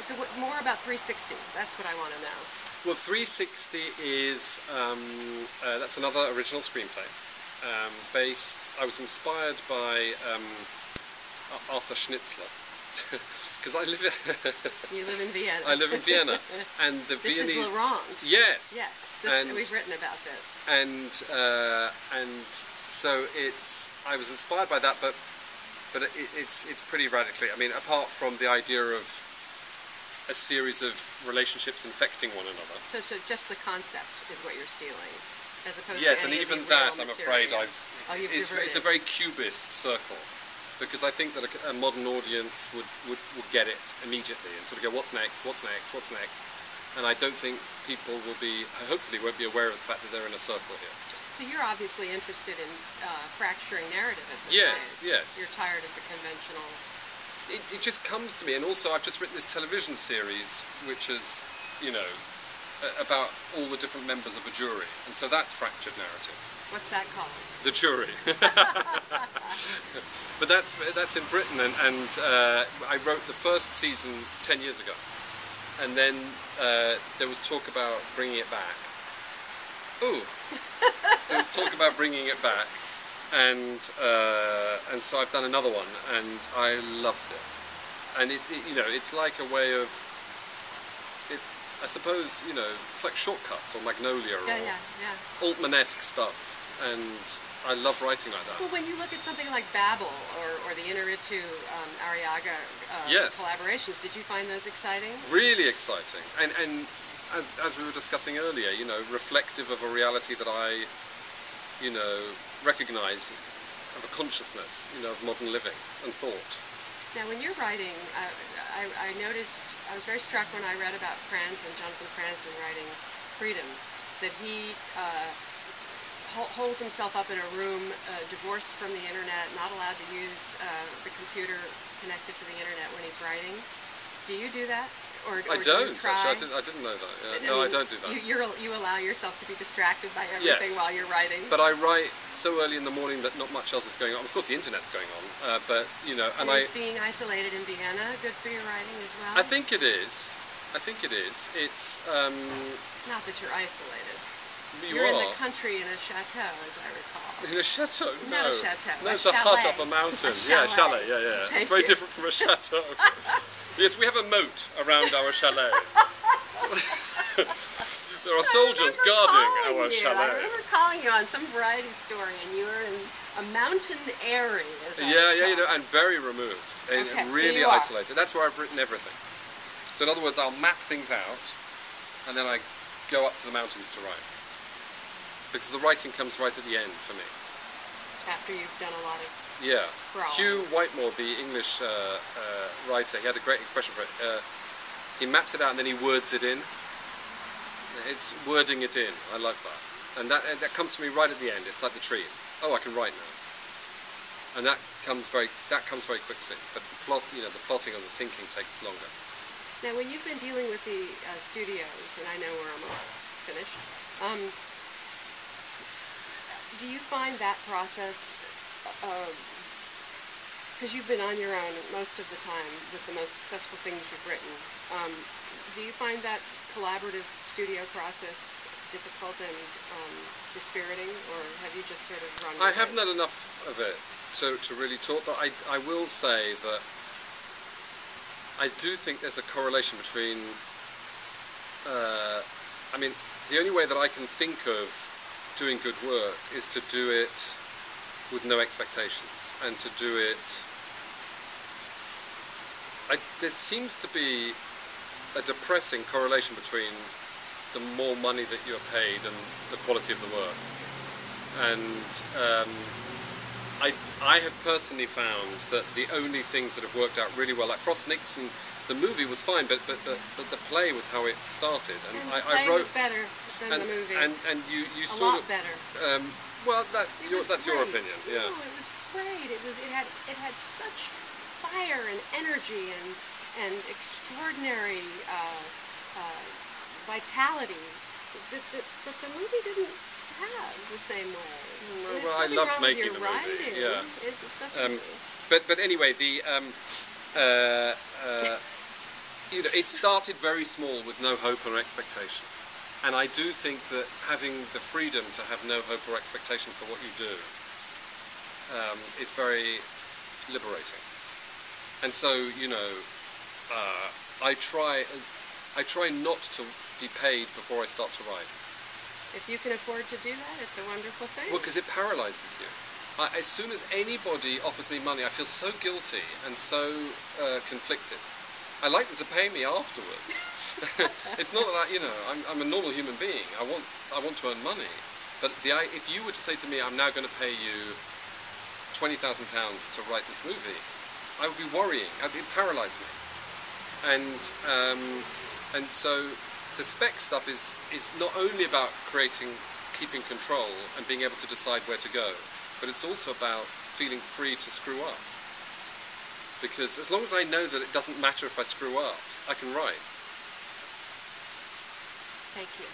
So what, more about 360? That's what I want to know. Well, 360 is that's another original screenplay. I was inspired by Arthur Schnitzler. Because I live You live in Vienna. I live in Vienna, and the this Viennese. Is Laurent. Yes. Yes. We've written about this. And so I was inspired by that, but it's pretty radically. I mean, apart from the idea of a series of relationships infecting one another. So just the concept is what you're stealing, as opposed yes, to any and even of the that, real I'm material. afraid, it's a very cubist circle. Because I think that a modern audience would get it immediately and sort of go, what's next, what's next, what's next? And I don't think people hopefully won't be aware of the fact that they're in a circle here. So you're obviously interested in fracturing narrative at this Yes, stage. yes. You're tired of the conventional... It just comes to me, and also I've just written this television series, which is, about all the different members of a jury, and so that's fractured narrative. What's that called? The Jury. But that's in Britain, and I wrote the first season 10 years ago, and then there was talk about bringing it back. Ooh, there was talk about bringing it back, and so I've done another one, and I loved it. And it's like a way of I suppose it's like Shortcuts or Magnolia or Altman-esque stuff. And I love writing like that. Well, when you look at something like Babel or the Inarritu Arriaga collaborations, did you find those exciting? Really exciting, and as we were discussing earlier, reflective of a reality that I, recognise of a consciousness, of modern living and thought. Now, when you're writing, I noticed, I was very struck when I read about Jonathan Franzen writing Freedom, that he holds himself up in a room, divorced from the internet, not allowed to use the computer connected to the internet when he's writing. Do you do that? Or I don't. Actually, I didn't know that. Yeah. No, I don't do that. You allow yourself to be distracted by everything while you're writing. But I write so early in the morning that not much else is going on. Of course, the internet's going on, but And is being isolated in Vienna good for your writing as well? I think it is. It's not that you're isolated. You're in the country in a chateau, as I recall. In a chateau? No. Not a chateau. No, it's a hut up a mountain. Chalet. Yeah. It's very different from a chateau. Yes, we have a moat around our chalet. There are soldiers guarding our chalet. I remember calling you on some variety story, and you were in a mountain airy. And very removed, and really isolated. That's where I've written everything. So in other words, I'll map things out, and then I go up to the mountains to write. Because the writing comes right at the end for me. After you've done a lot of scrawling. Hugh Whitemore, the English writer, he had a great expression for it. He maps it out and then he words it in. It's wording it in. I love that. And that comes to me right at the end. It's like the tree. Oh, I can write now. And that comes very quickly. But the plot, the plotting and the thinking takes longer. Now, when you've been dealing with the studios, and I know we're almost finished. Do you find that process, because you've been on your own most of the time with the most successful things you've written, do you find that collaborative studio process difficult and dispiriting, or have you just sort of run with it? I haven't had enough of it to really talk, but I will say that I do think there's a correlation between, the only way that I can think of doing good work is to do it with no expectations, and to do it... there seems to be a depressing correlation between the more money that you're paid and the quality of the work. And I have personally found that the only things that have worked out really well, like Frost Nixon, the movie was fine, but the play was how it started. And the I play wrote was better than the movie. And you a sort lot better. Well, that's your opinion. Yeah. No, it was great. It had such fire and energy and extraordinary vitality that the movie didn't have the same way. Well, I loved making the movie. Yeah. But anyway, you know, it started very small with no hope or expectation. And I do think that having the freedom to have no hope or expectation for what you do is very liberating. And so, you know, I try not to be paid before I start to write. If you can afford to do that, it's a wonderful thing. Well, because it paralyzes you. As soon as anybody offers me money, I feel so guilty and so conflicted. I like them to pay me afterwards. It's not that you know, I'm a normal human being. I want to earn money. But if you were to say to me, I'm now going to pay you £20,000 to write this movie, I would be worrying. It paralyse me. And so the spec stuff is not only about keeping control and being able to decide where to go, but it's also about feeling free to screw up. Because as long as I know that it doesn't matter if I screw up, I can write. Thank you.